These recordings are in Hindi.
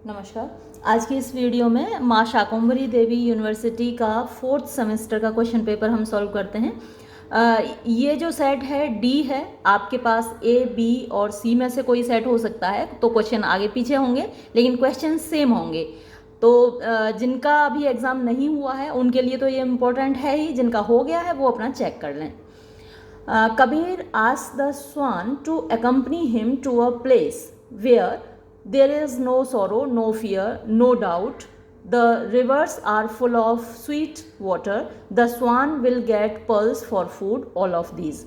नमस्कार। आज की इस वीडियो में माँ शाकंभरी देवी यूनिवर्सिटी का 4th सेमेस्टर का क्वेश्चन पेपर हम सॉल्व करते हैं। ये जो सेट है डी है, आपके पास ए, बी और सी में से कोई सेट हो सकता है, तो क्वेश्चन आगे पीछे होंगे लेकिन क्वेश्चन सेम होंगे। तो जिनका अभी एग्ज़ाम नहीं हुआ है उनके लिए तो ये इम्पोर्टेंट है ही, जिनका हो गया है वो अपना चेक कर लें। Kabir asked the swan to accompany him to a place where there is no sorrow, no fear, no doubt. The rivers are full of sweet water. The swan will get pearls for food, all of these.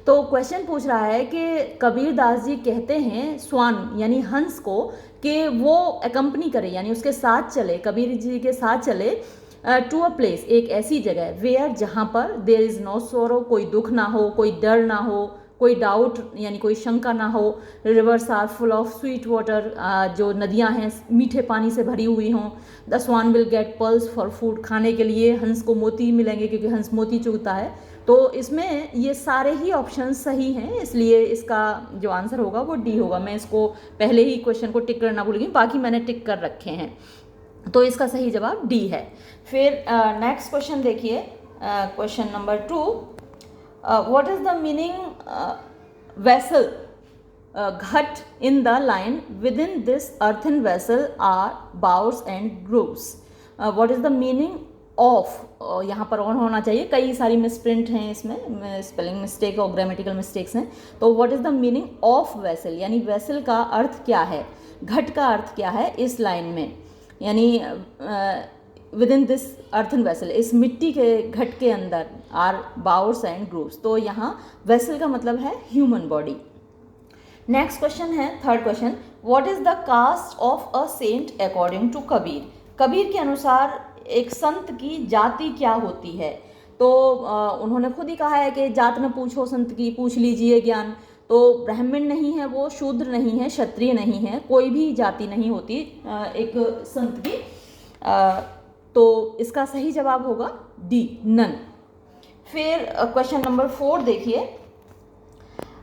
तो क्वेश्चन पूछ रहा है कि कबीर दास जी कहते हैं स्वान यानी हंस को कि वो एकम्पनी करे यानी उसके साथ चले, कबीर जी के साथ चले टू अ प्लेस, एक ऐसी जगह वेयर जहाँ पर देयर इज़ नो सोरो, कोई दुख ना हो, कोई डर ना हो, कोई डाउट यानी कोई शंका ना हो। Rivers are full of sweet water, जो नदियाँ हैं मीठे पानी से भरी हुई हों। The swan will get pearls for food, खाने के लिए हंस को मोती मिलेंगे क्योंकि हंस मोती चुगता है। तो इसमें ये सारे ही ऑप्शन सही हैं, इसलिए इसका जो आंसर होगा वो डी होगा। मैं इसको पहले ही क्वेश्चन को टिक करना भूल गई, बाकी मैंने टिक कर रखे हैं, तो इसका सही जवाब डी है। फिर नेक्स्ट क्वेश्चन देखिए, question number 2, what is the meaning vessel ghat in the line within this earthen vessel are bowls and grooves. What is the meaning of, यहाँ पर ऑन होना चाहिए, कई सारी मिसप्रिंट हैं इसमें, स्पेलिंग मिस्टेक और ग्रामेटिकल मिस्टेक्स हैं। तो what is the meaning of vessel यानी वेसल का अर्थ क्या है, घट का अर्थ क्या है इस लाइन में, यानी with in this earthen vessel, इस मिट्टी के घट के अंदर आर बाउल्स एंड ग्रूव्स। तो यहाँ वेसल का मतलब है ह्यूमन बॉडी। नेक्स्ट क्वेश्चन है third question, what is the caste of a saint according to Kabir. Kabir के अनुसार एक संत की जाति क्या होती है। तो उन्होंने खुद ही कहा है कि जात न पूछो संत की, पूछ लीजिए ज्ञान। तो ब्राह्मण नहीं है वो, शूद्र नहीं है, क्षत्रिय नहीं है, कोई भी जाति नहीं होती एक संत की। तो इसका सही जवाब होगा डी, नन। फिर क्वेश्चन नंबर 4 देखिए,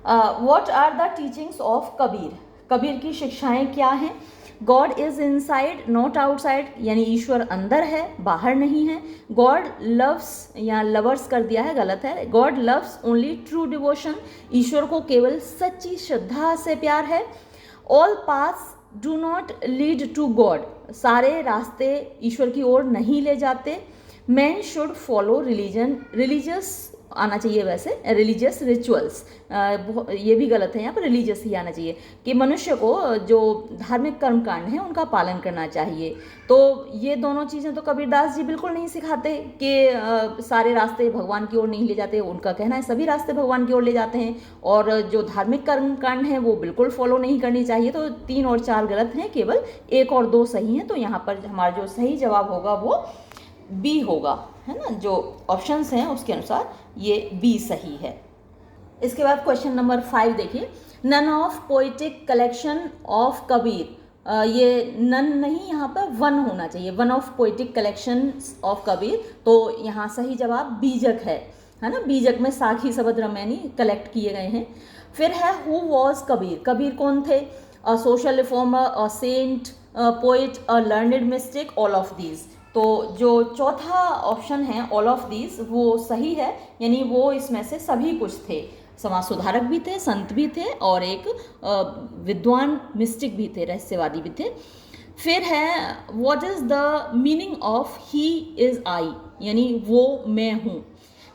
what are the teachings of Kabir. Kabir की शिक्षाएं क्या हैं। God is inside not outside, यानी ईश्वर अंदर है बाहर नहीं है। गॉड लव्स या लवर्स कर दिया है, गलत है। God loves only true devotion, ईश्वर को केवल सच्ची श्रद्धा से प्यार है। All paths do not lead to God, सारे रास्ते ईश्वर की ओर नहीं ले जाते। Man should follow religion, religious आना चाहिए वैसे, रिलीजियस रिचुअल्स, ये भी गलत है, यहाँ पर रिलीजियस ही आना चाहिए कि मनुष्य को जो धार्मिक कर्मकांड हैं उनका पालन करना चाहिए। तो ये दोनों चीज़ें तो कबीरदास जी बिल्कुल नहीं सिखाते कि सारे रास्ते भगवान की ओर नहीं ले जाते। उनका कहना है सभी रास्ते भगवान की ओर ले जाते हैं, और जो धार्मिक कर्मकांड हैं वो बिल्कुल फॉलो नहीं करनी चाहिए। तो 3 और 4 गलत हैं, केवल 1 और 2 सही हैं। तो यहाँ पर हमारा जो सही जवाब होगा वो बी होगा, है ना। जो ऑप्शंस हैं उसके अनुसार ये बी सही है। इसके बाद क्वेश्चन नंबर 5 देखिए, none of poetic collection of Kabir. ये नन नहीं, यहाँ पर 1 होना चाहिए, 1 of poetic collection of Kabir. तो यहाँ सही जवाब बीजक है ना। बीजक में साखी शबद रमैनी कलेक्ट किए गए हैं। फिर है हु वॉज कबीर। कबीर कौन थे। A social reformer, a saint, poet, a learned mystic, all of these. तो जो चौथा ऑप्शन है ऑल ऑफ दीज वो सही है, यानी वो इसमें से सभी कुछ थे। समाज सुधारक भी थे, संत भी थे, और एक विद्वान मिस्टिक भी थे, रहस्यवादी भी थे। फिर है what is the meaning of he is I, यानी वो मैं हूँ।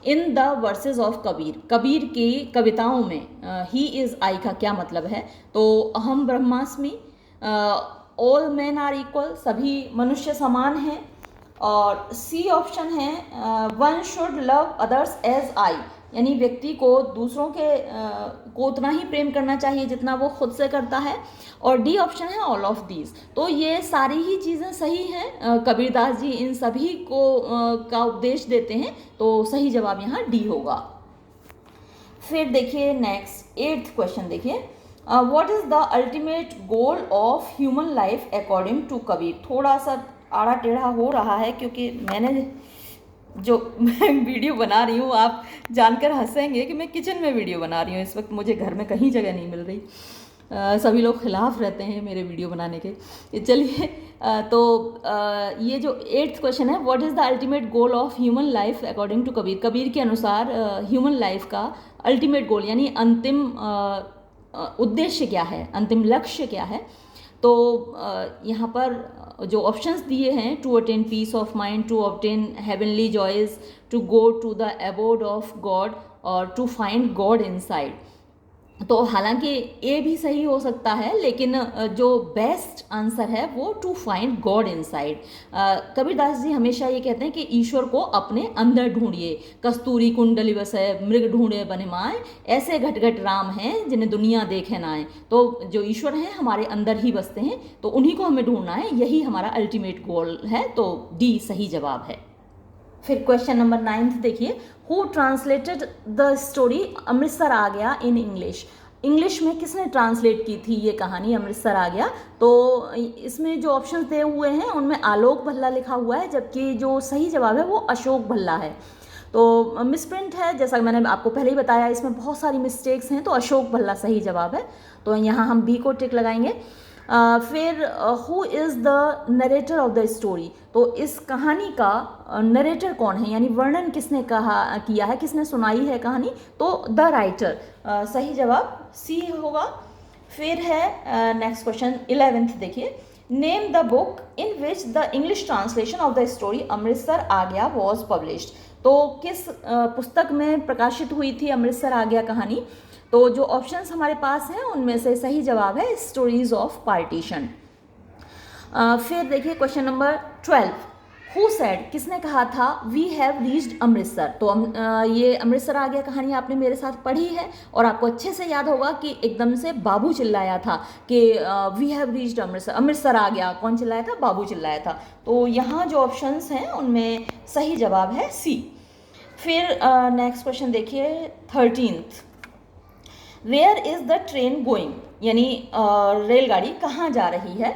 In the versus of Kabir, Kabir की कविताओं में ही इज आई का क्या मतलब है। तो अहम ब्रह्मास्मि, ऑल मैन आर इक्वल, सभी मनुष्य समान हैं। और सी ऑप्शन है one should love others as I, यानी व्यक्ति को दूसरों के को उतना ही प्रेम करना चाहिए जितना वो खुद से करता है। और डी ऑप्शन है ऑल ऑफ दीज। तो ये सारी ही चीज़ें सही हैं, कबीरदास जी इन सभी को का उपदेश देते हैं। तो सही जवाब यहाँ डी होगा। फिर देखिए नेक्स्ट 8th क्वेश्चन देखिए, what is the ultimate goal of human life according to Kabir. थोड़ा सा आड़ा टेढ़ा हो रहा है क्योंकि मैंने जो वीडियो बना रही हूँ, आप जानकर हंसेंगे कि मैं किचन में वीडियो बना रही हूँ इस वक्त, मुझे घर में कहीं जगह नहीं मिल रही। सभी लोग खिलाफ रहते हैं मेरे वीडियो बनाने के। चलिए ये जो 8th क्वेश्चन है, what is the ultimate goal of human life according to Kabir. Kabir के अनुसार ह्यूमन लाइफ का अल्टीमेट गोल यानी अंतिम उद्देश्य क्या है, अंतिम लक्ष्य क्या है। तो यहाँ पर जो ऑप्शंस दिए हैं, to attain peace of mind, to obtain heavenly joys, to go to the abode of God और टू फाइंड गॉड इनसाइड। तो हालांकि ए भी सही हो सकता है, लेकिन जो बेस्ट आंसर है वो to find God inside. Kabirdas ji हमेशा ये कहते हैं कि ईश्वर को अपने अंदर ढूंढिए। कस्तूरी कुंडली बसे मृग ढूंढे बने माए, ऐसे घट घट राम हैं जिन्हें दुनिया देखे ना आए। तो जो ईश्वर हैं हमारे अंदर ही बसते हैं, तो उन्हीं को हमें ढूंढना है, यही हमारा अल्टीमेट गोल है। तो डी सही जवाब है। फिर क्वेश्चन नंबर 9 देखिए, who translated the story Amritsar uh Gaya in English. English में किसने ट्रांसलेट की थी ये कहानी अमृतसर आ गया। तो इसमें जो ऑप्शंस दिए हुए हैं उनमें आलोक भल्ला लिखा हुआ है, जबकि जो सही जवाब है वो अशोक भल्ला है। तो मिसप्रिंट है, जैसा कि मैंने आपको पहले ही बताया, इसमें बहुत सारी मिस्टेक्स हैं, तो अशोक भल्ला सही जवाब है। तो यहाँ हम बी को टिक लगाएंगे। फिर who is the narrator of the story. तो इस कहानी का नरेटर कौन है, यानी वर्णन किसने किया है, किसने सुनाई है कहानी। तो द राइटर सही जवाब सी होगा। फिर है नेक्स्ट क्वेश्चन 11th देखिए, name the book in which the English translation of the story Amritsar uh Gaya was published. तो किस पुस्तक में प्रकाशित हुई थी अमृतसर आ गया कहानी। तो जो ऑप्शंस हमारे पास हैं उनमें से सही जवाब है स्टोरीज ऑफ पार्टीशन। फिर देखिए क्वेश्चन नंबर 12, हु सेड, किसने कहा था वी हैव रीच्ड अमृतसर। तो ये अमृतसर आ गया कहानी आपने मेरे साथ पढ़ी है और आपको अच्छे से याद होगा कि एकदम से बाबू चिल्लाया था कि we have reached Amritsar, Amritsar आ गया। कौन चिल्लाया था, बाबू चिल्लाया था। तो यहाँ जो ऑप्शंस हैं उनमें सही जवाब है सी। फिर नेक्स्ट क्वेश्चन देखिए 13th, where is the train going, यानी रेलगाड़ी कहाँ जा रही है।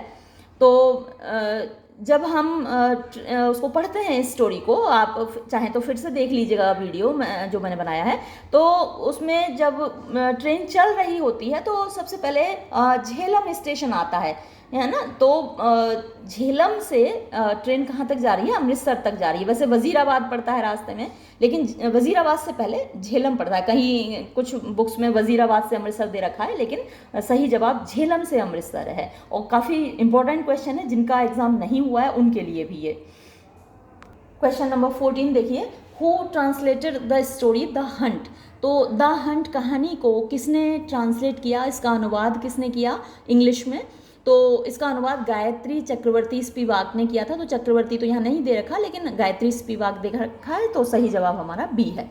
तो जब हम उसको पढ़ते हैं इस स्टोरी को, आप चाहें तो फिर से देख लीजिएगा वीडियो जो मैंने बनाया है। तो उसमें जब ट्रेन चल रही होती है तो सबसे पहले झेलम स्टेशन आता है ना। तो झेलम से ट्रेन कहाँ तक जा रही है, अमृतसर तक जा रही है। वैसे वजीराबाद पड़ता है रास्ते में, लेकिन वजीराबाद से पहले झेलम पड़ता है। कहीं कुछ बुक्स में वजीराबाद से अमृतसर दे रखा है, लेकिन सही जवाब झेलम से अमृतसर है। और काफ़ी इंपॉर्टेंट क्वेश्चन है, जिनका एग्जाम नहीं हुआ है उनके लिए भी ये। क्वेश्चन नंबर 14 देखिए, who translated the story the Hunt. तो द हंट कहानी को किसने ट्रांसलेट किया, इसका अनुवाद किसने किया इंग्लिश में। तो इसका अनुवाद गायत्री चक्रवर्ती स्पिवाक ने किया था। तो चक्रवर्ती तो यहाँ नहीं दे रखा, लेकिन गायत्री स्पिवाक दे रखा है। तो सही जवाब हमारा बी है।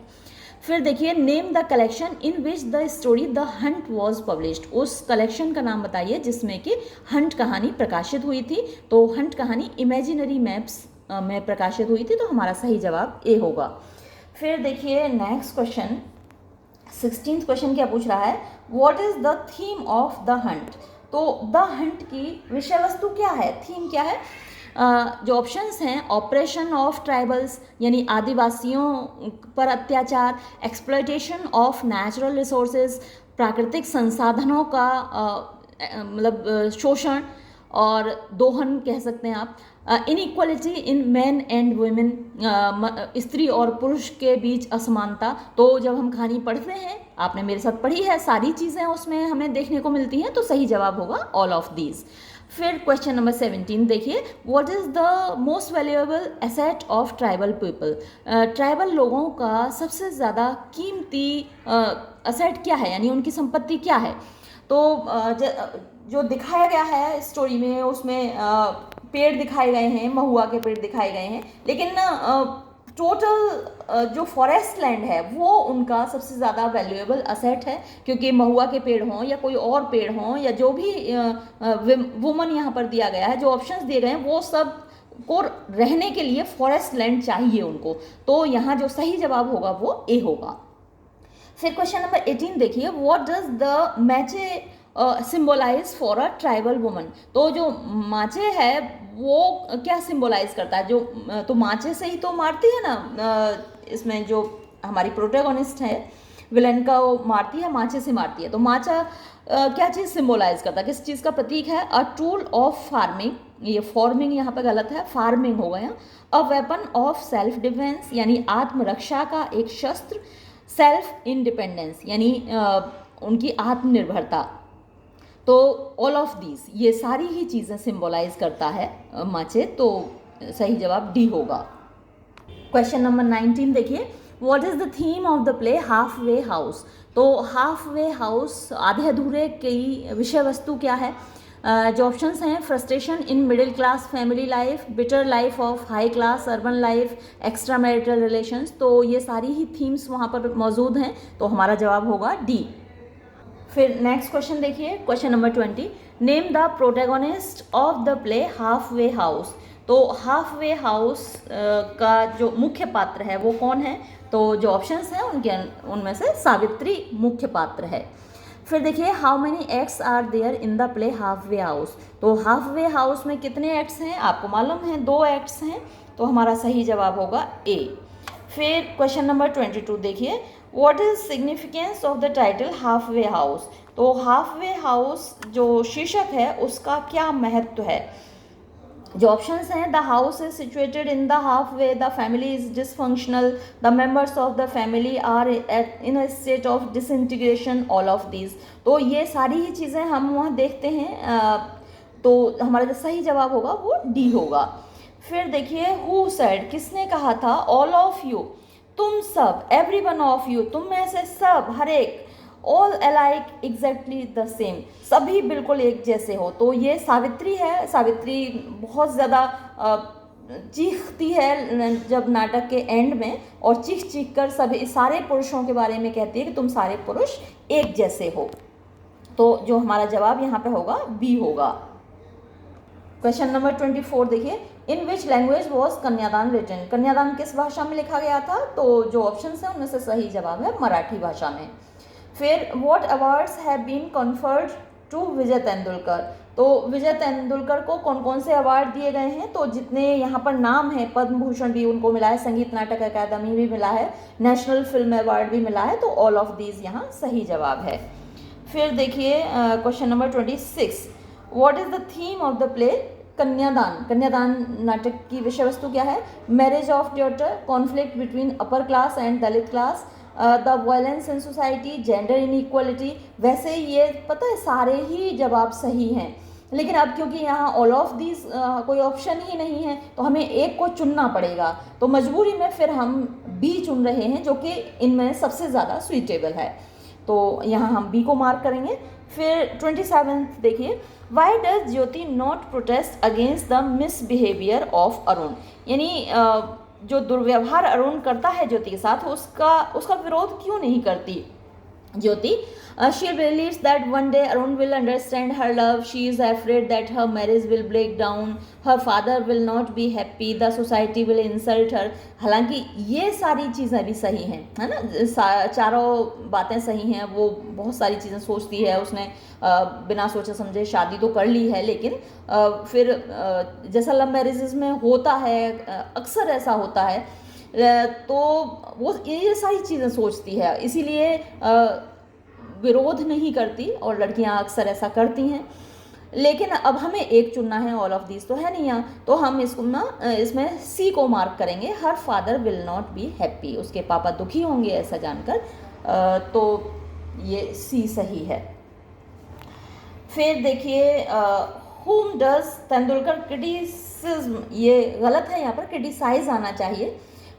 फिर देखिए, name the collection in which the story the Hunt was published. उस कलेक्शन का नाम बताइए जिसमें कि हंट कहानी प्रकाशित हुई थी। तो हंट कहानी इमेजिनरी मैप्स में प्रकाशित हुई थी। तो हमारा सही जवाब ए होगा। फिर देखिए नेक्स्ट क्वेश्चन 16th क्वेश्चन क्या पूछ रहा है, what is the theme of the Hunt. तो द हंट की विषय वस्तु क्या है, थीम क्या है। जो ऑप्शंस हैं, ऑपरेशन ऑफ ट्राइबल्स यानी आदिवासियों पर अत्याचार, एक्सप्लॉयटेशन ऑफ नेचुरल रिसोर्सेज प्राकृतिक संसाधनों का मतलब शोषण और दोहन कह सकते हैं आप, inequality in man and women स्त्री और पुरुष के बीच असमानता। तो जब हम कहानी पढ़ते हैं, आपने मेरे साथ पढ़ी है, सारी चीज़ें उसमें हमें देखने को मिलती हैं। तो सही जवाब होगा ऑल ऑफ दीज। फिर क्वेश्चन नंबर 17 देखिए, what is the most valuable asset of tribal people. Tribal लोगों का सबसे ज़्यादा कीमती एसेट क्या है, यानी उनकी संपत्ति क्या है। तो जो दिखाया गया है स्टोरी में, उसमें पेड़ दिखाए गए हैं, महुआ के पेड़ दिखाए गए हैं, लेकिन टोटल जो फॉरेस्ट लैंड है वो उनका सबसे ज़्यादा वैल्यूएबल असेट है। क्योंकि महुआ के पेड़ हों या कोई और पेड़ हों या जो भी वुमन यहाँ पर दिया गया है, जो ऑप्शंस दिए गए हैं, वो सब को रहने के लिए फॉरेस्ट लैंड चाहिए उनको। तो यहाँ जो सही जवाब होगा वो ए होगा। फिर क्वेश्चन नंबर 18 देखिए, व्हाट डज द मैचे symbolise for a tribal woman. तो जो माचे है वो क्या सिम्बोलाइज करता है, जो तो माचे से ही तो मारती है ना। इसमें जो हमारी प्रोटैगनिस्ट है विलन का, वो मारती है माचे से मारती है। तो माचा क्या चीज़ सिम्बोलाइज करता है, किस चीज़ का प्रतीक है? अ टूल ऑफ फार्मिंग, ये फॉर्मिंग यहाँ पे गलत है, फार्मिंग हो गया। A weapon of self defence यानी आत्मरक्षा का एक शस्त्र। सेल्फ इंडिपेंडेंस यानी उनकी आत्मनिर्भरता। तो ऑल ऑफ दीज, ये सारी ही चीज़ें सिम्बोलाइज करता है माचे, तो सही जवाब डी होगा। क्वेश्चन नंबर 19 देखिए, what is the theme of the play Halfway House? तो हाफ वे हाउस, आधे अधूरे की विषय वस्तु क्या है? जो ऑप्शंस हैं, frustration in middle class family life, bitter life of high class urban life, extra marital relations. तो ये सारी ही थीम्स वहाँ पर मौजूद हैं, तो हमारा जवाब होगा डी। फिर नेक्स्ट क्वेश्चन देखिए, question number 20, name the protagonist of the play Halfway House. तो हाफ वे हाउस का जो मुख्य पात्र है वो कौन है? तो जो ऑप्शंस हैं उनमें से सावित्री मुख्य पात्र है। फिर देखिए, how many acts are there in the play Halfway House? तो हाफ वे हाउस में कितने एक्ट्स हैं? आपको मालूम है 2 एक्ट्स हैं, तो हमारा सही जवाब होगा ए। फिर क्वेश्चन नंबर 22 देखिए, what is significance of the title half way House? तो हाफ वे हाउस जो शीर्षक है उसका क्या महत्व है? जो ऑप्शंस हैं, the house is situated in the Halfway, the family is dysfunctional, the members of the family are in a state of disintegration, all of these. तो ये सारी ही चीज़ें हम वहाँ देखते हैं, तो हमारा जो सही जवाब होगा वो डी होगा। फिर देखिए, हु सेड, किसने कहा था? ऑल ऑफ यू, तुम सब, एवरी वन ऑफ यू, तुम में से सब, हर एक, all alike exactly the same, सभी बिल्कुल एक जैसे हो। तो ये सावित्री है। सावित्री बहुत ज़्यादा चीखती है जब नाटक के एंड में, और चीख चीख कर सभी सारे पुरुषों के बारे में कहती है कि तुम सारे पुरुष एक जैसे हो। तो जो हमारा जवाब यहाँ पे होगा बी होगा। क्वेश्चन नंबर 24 देखिए, इन विच लैंग्वेज वॉज कन्यादान रिटन? कन्यादान किस भाषा में लिखा गया था? तो जो ऑप्शंस हैं उनमें से सही जवाब है मराठी भाषा में। फिर what awards have been conferred to Vijay Tendulkar? तो विजय तेंदुलकर को कौन कौन से अवार्ड दिए गए हैं? तो जितने यहाँ पर नाम हैं, पद्म भूषण भी उनको मिला है, संगीत नाटक अकादमी भी मिला है, नेशनल फिल्म अवार्ड भी मिला है, तो ऑल ऑफ दीज यहाँ सही जवाब है। फिर देखिए question number 26, what is the theme of the play कन्यादान? कन्यादान नाटक की विषय वस्तु क्या है? Marriage of daughter, conflict between upper class and Dalit class, the violence in society, gender inequality. वैसे ये पता है सारे ही जवाब सही हैं, लेकिन अब क्योंकि यहाँ ऑल ऑफ दीज कोई ऑप्शन ही नहीं है, तो हमें एक को चुनना पड़ेगा, तो मजबूरी में फिर हम बी चुन रहे हैं, जो कि इनमें सबसे ज़्यादा सुइटेबल है, तो यहाँ हम बी को मार्क करेंगे। फिर 27 देखिए, why does Jyoti not protest against the misbehaviour of Arun? यानी जो दुर्व्यवहार अरुण करता है ज्योति के साथ, उसका विरोध क्यों नहीं करती Jyoti? She believes that one day Arun will understand her love. She is afraid that her marriage will break down. Her father will not be happy. The society will insult her. हालांकि ये सारी चीज़ें भी सही हैं, है ना, चारों बातें सही हैं। वो बहुत सारी चीज़ें सोचती है, उसने बिना सोचे समझे शादी तो कर ली है, लेकिन फिर जैसा लव मैरिजेस में होता है, अक्सर ऐसा होता है, तो वो ये सारी चीज़ें सोचती है, इसीलिए विरोध नहीं करती, और लड़कियां अक्सर ऐसा करती हैं। लेकिन अब हमें एक चुनना है, ऑल ऑफ दीज तो है नहीं यहाँ, तो हम इसमें सी को मार्क करेंगे। Her father will not be happy, उसके पापा दुखी होंगे ऐसा जानकर, तो ये सी सही है। फिर देखिए, whom does तेंदुलकर क्रिटिसिज्म, ये गलत है, यहाँ पर क्रिटिसाइज आना चाहिए।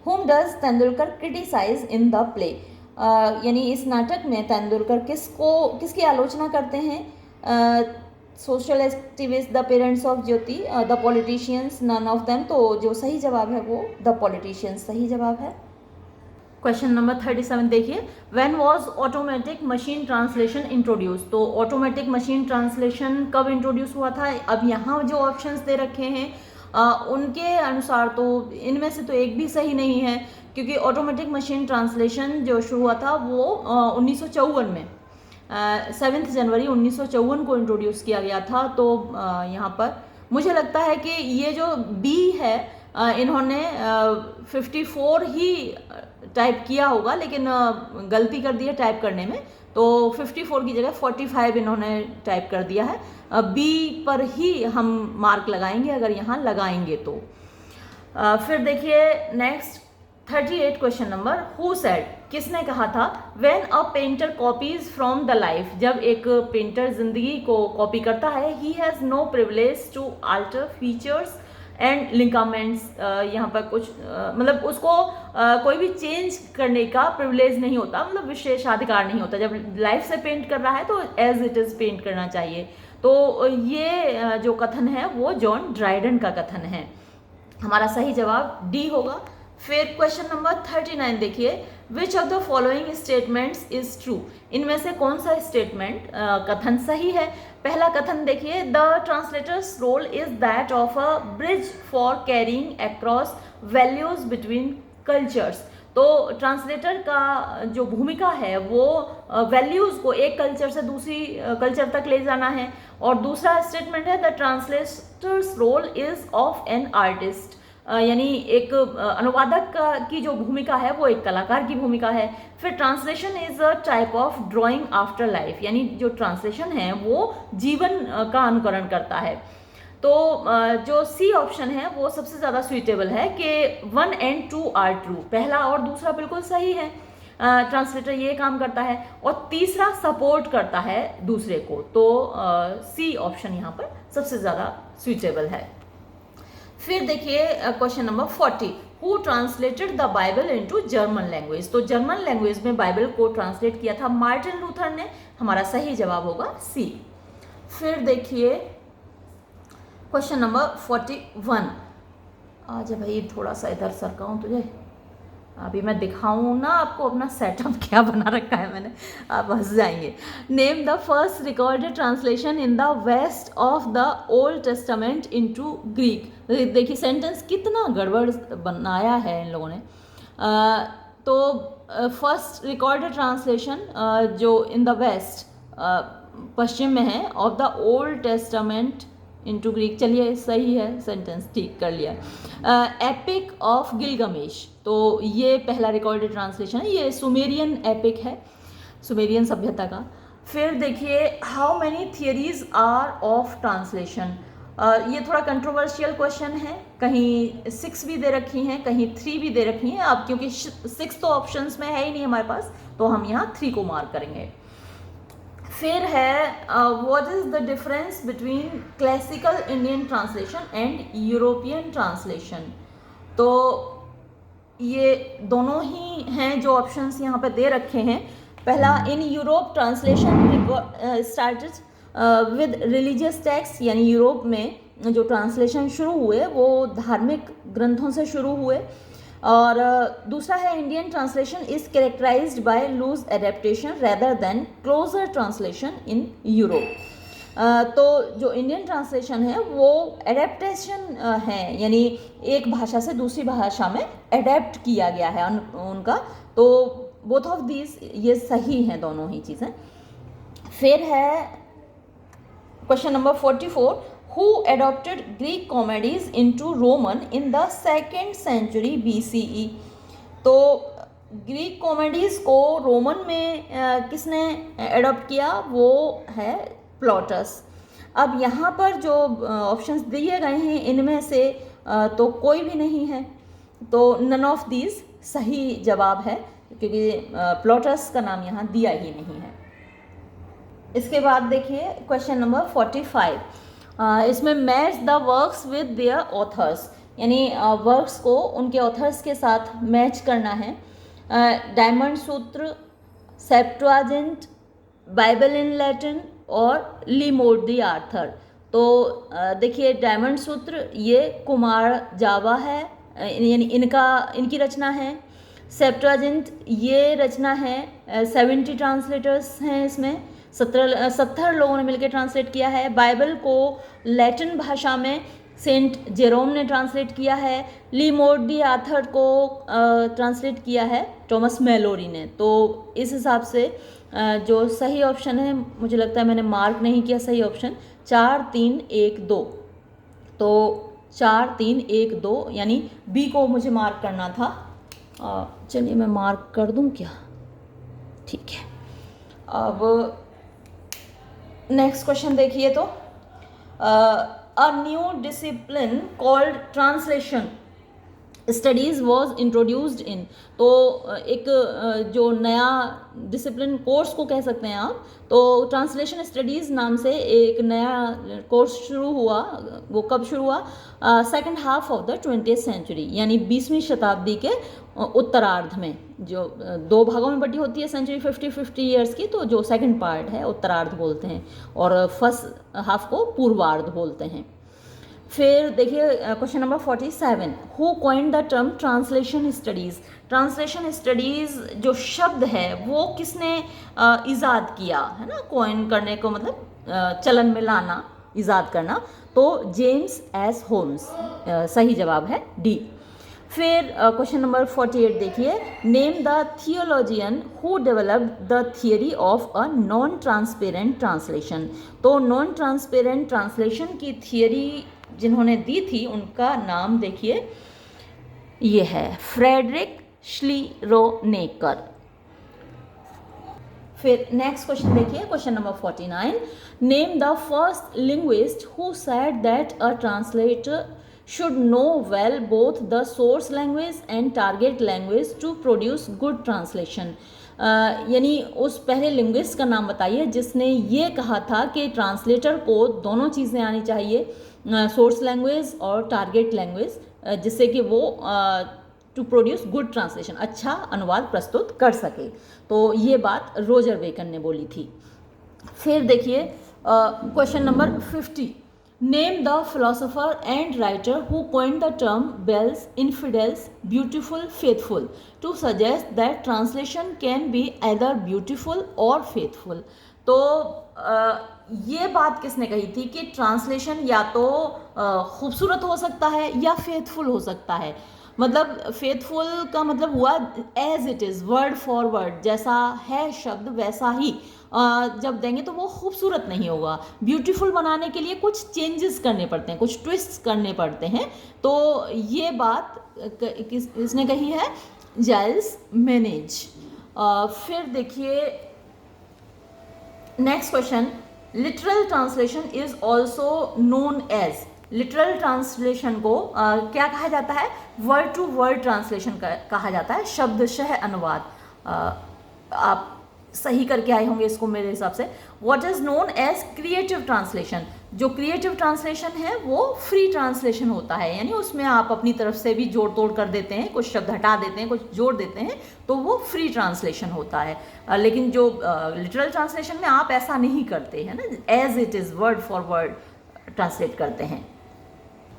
whom does Tendulkar criticise in the play? यानी इस नाटक में तेंदुलकर किसकी आलोचना करते हैं? Social activist, the parents of Jyoti, the politicians, none of them. तो जो सही जवाब है वो द पॉलिटिशियंस सही जवाब है। क्वेश्चन नंबर 37 देखिए, when was automatic machine translation introduce? तो ऑटोमेटिक मशीन ट्रांसलेशन कब इंट्रोड्यूस हुआ था? अब यहाँ जो ऑप्शंस दे रखे हैं उनके अनुसार तो इनमें से तो एक भी सही नहीं है, क्योंकि ऑटोमेटिक मशीन ट्रांसलेशन जो शुरू हुआ था वो 1954 में 7 जनवरी 1954 को इंट्रोड्यूस किया गया था। तो यहाँ पर मुझे लगता है कि ये जो बी है इन्होंने 54 ही टाइप किया होगा, लेकिन गलती कर दी है टाइप करने में, तो 54 की जगह 45 इन्होंने टाइप कर दिया है। बी पर ही हम मार्क लगाएंगे अगर यहाँ लगाएंगे तो। फिर देखिए next 38 question number, who said, किसने कहा था, when a painter copies from the life, जब एक पेंटर जिंदगी को कॉपी करता है, he has no privilege to alter features and lineaments, यहाँ पर कुछ मतलब उसको कोई भी चेंज करने का प्रिविलेज नहीं होता, मतलब विशेषाधिकार नहीं होता। जब लाइफ से पेंट कर रहा है तो एज इट इज़ पेंट करना चाहिए। तो ये जो कथन है वो जॉन ड्राइडन का कथन है। हमारा सही जवाब डी होगा। फिर क्वेश्चन नंबर 39 देखिए, which of the following statements is true, इनमें से कौन सा स्टेटमेंट कथन सही है। पहला कथन देखिए, the translator's role is that of a bridge for carrying across values between cultures. तो ट्रांसलेटर का जो भूमिका है वो वैल्यूज़ को एक कल्चर से दूसरी कल्चर तक ले जाना है। और दूसरा स्टेटमेंट है, the translator's role is of an artist, यानी एक अनुवादक की जो भूमिका है वो एक कलाकार की भूमिका है। फिर translation is a type of drawing after life, यानी जो ट्रांसलेशन है वो जीवन का अनुकरण करता है। तो जो सी ऑप्शन है वो सबसे ज़्यादा सुइटेबल है कि 1 and 2 आर ट्रू, पहला और दूसरा बिल्कुल सही है, ट्रांसलेटर ये काम करता है, और तीसरा सपोर्ट करता है दूसरे को। तो सी ऑप्शन यहाँ पर सबसे ज़्यादा सुइटेबल है। फिर देखिए question number 40, who translated the Bible into German language. तो जर्मन लैंग्वेज में बाइबल को ट्रांसलेट किया था मार्टिन लूथर ने। हमारा सही जवाब होगा सी। फिर देखिए क्वेश्चन नंबर 41, आज भाई थोड़ा सा इधर सरकाऊँ तुझे, अभी मैं दिखाऊँ ना आपको अपना सेटअप क्या बना रखा है मैंने, आप हंस जाएंगे। Name the first recorded translation in the west of the Old Testament into Greek. देखिए सेंटेंस कितना गड़बड़ बनाया है इन लोगों ने। तो फर्स्ट रिकॉर्डेड ट्रांसलेशन जो इन द वेस्ट पश्चिम में है, of the Old Testament into Greek, चलिए सही है, सेंटेंस ठीक कर लिया। एपिक ऑफ गिलगमेश, तो ये पहला रिकॉर्डेड ट्रांसलेशन है, ये सुमेरियन एपिक है, सुमेरियन सभ्यता का। फिर देखिए how many theories are of translation, ये थोड़ा कंट्रोवर्शियल क्वेश्चन है, कहीं 6 भी दे रखी हैं, कहीं 3 भी दे रखी हैं। अब क्योंकि 6 तो ऑप्शंस में है ही नहीं हमारे पास, तो हम यहाँ 3 को मार्क करेंगे। फिर है what is the difference between classical Indian translation and European translation. तो ये दोनों ही हैं जो ऑप्शंस यहाँ पे दे रखे हैं। पहला, in Europe translation started with religious text, यानी यूरोप में जो ट्रांसलेशन शुरू हुए वो धार्मिक ग्रंथों से शुरू हुए। और दूसरा है, Indian translation is characterised by loose adaptation rather than closer translation in Europe. तो जो इंडियन ट्रांसलेशन है वो एडेप्टेशन है, यानी एक भाषा से दूसरी भाषा में एडेप्ट किया गया है उनका। तो बोथ ऑफ दीज ये सही हैं दोनों ही चीज़ें। फिर है question number 44, who adopted Greek comedies into Roman in the 2nd century BCE। तो ग्रीक कॉमेडीज़ को रोमन में किसने एडॉप्ट किया, वो है प्लॉटस। अब यहाँ पर जो ऑप्शंस दिए गए हैं इनमें से तो कोई भी नहीं है, तो नन ऑफ दीज सही जवाब है, क्योंकि प्लॉटस का नाम यहाँ दिया ही नहीं है। इसके बाद देखिए क्वेश्चन नंबर 45, इसमें match the works with their authors, यानी वर्क्स को उनके ऑथर्स के साथ मैच करना है। डायमंड सूत्र, सेप्टुअजिंट, बाइबल इन लैटिन और लीमोड द आर्थर। तो देखिए डायमंड सूत्र ये कुमार जावा है, यानी इनकी रचना है। सेप्टुअजिंट ये रचना है 70 ट्रांसलेटर्स हैं इसमें, 70 लोगों ने मिलकर ट्रांसलेट किया है। बाइबल को लैटिन भाषा में सेंट जेरोम ने ट्रांसलेट किया है। लीमोड दी आर्थर को ट्रांसलेट किया है टॉमस मैलोरी ने। तो इस हिसाब से जो सही ऑप्शन है, मुझे लगता है मैंने मार्क नहीं किया सही ऑप्शन, 4 3 1 2। तो 4 3 1 2, यानी बी को मुझे मार्क करना था। चलिए मैं मार्क कर दूं क्या, ठीक है। अब नेक्स्ट क्वेश्चन देखिए, तो a new discipline called translation studies was introduced in. तो एक जो नया डिसिप्लिन कोर्स को कह सकते हैं आप, तो ट्रांसलेशन स्टडीज़ नाम से एक नया कोर्स शुरू हुआ। वो कब शुरू हुआ? Second half of the 20th century, यानी 20वीं शताब्दी के उत्तरार्ध में। जो दो भागों में बटी होती है सेंचुरी 50 ईयर्स की, तो जो सेकंड पार्ट है उत्तरार्ध बोलते हैं, और फर्स्ट हाफ को पूर्वार्ध बोलते हैं। फिर देखिए question number 47, who coined the term translation studies. Translation studies जो शब्द है वो किसने ईजाद किया है ना, कॉइन करने को मतलब चलन में लाना, ईजाद करना, तो जेम्स एस होम्स। सही जवाब है डी। फिर क्वेश्चन नंबर 48 देखिए, name the theologian who developed the theory of a non transparent translation. तो नॉन ट्रांसपेरेंट ट्रांसलेशन की थियरी जिन्होंने दी थी उनका नाम देखिए, ये है फ्रेडरिक श्लीरोनेकर। फिर नेक्स्ट क्वेश्चन देखिए, question number 49, name the first linguist who said that a translator should know well both the source language and target language to produce good translation। यानी उस पहले लिंग्विस्ट का नाम बताइए जिसने ये कहा था कि ट्रांसलेटर को दोनों चीज़ें आनी चाहिए, सोर्स लैंग्वेज और टारगेट लैंग्वेज, जिससे कि वो टू प्रोड्यूस गुड ट्रांसलेशन, अच्छा अनुवाद प्रस्तुत कर सके। तो ये बात रोजर बेकन ने बोली थी। फिर देखिए question number 50, name the philosopher and writer who coined the term belles, infideles, beautiful, faithful to suggest that translation can be either beautiful or faithful. तो ये बात किसने कही थी कि ट्रांसलेशन या तो खूबसूरत हो सकता है या फेथफुल हो सकता है। मतलब फेथफुल का मतलब हुआ as it is, word for word, जैसा है शब्द वैसा ही जब देंगे तो वो खूबसूरत नहीं होगा। ब्यूटीफुल बनाने के लिए कुछ चेंजेस करने पड़ते हैं, कुछ ट्विस्ट करने पड़ते हैं। तो ये बात किसने कही है? Giles Menage. फिर देखिए next question, literal translation is also known as. Literal translation को क्या कहा जाता है? वर्ड टू वर्ड ट्रांसलेशन कहा जाता है, शब्दशः अनुवाद। आप सही करके आए होंगे इसको मेरे हिसाब से। What is known as creative translation. जो क्रिएटिव ट्रांसलेशन है वो फ्री ट्रांसलेशन होता है, यानी उसमें आप अपनी तरफ से भी जोड़ तोड़ कर देते हैं, कुछ शब्द हटा देते हैं, कुछ जोड़ देते हैं, तो वो फ्री ट्रांसलेशन होता है। लेकिन जो लिटरल ट्रांसलेशन में आप ऐसा नहीं करते हैं ना, as it is word for word translate करते हैं।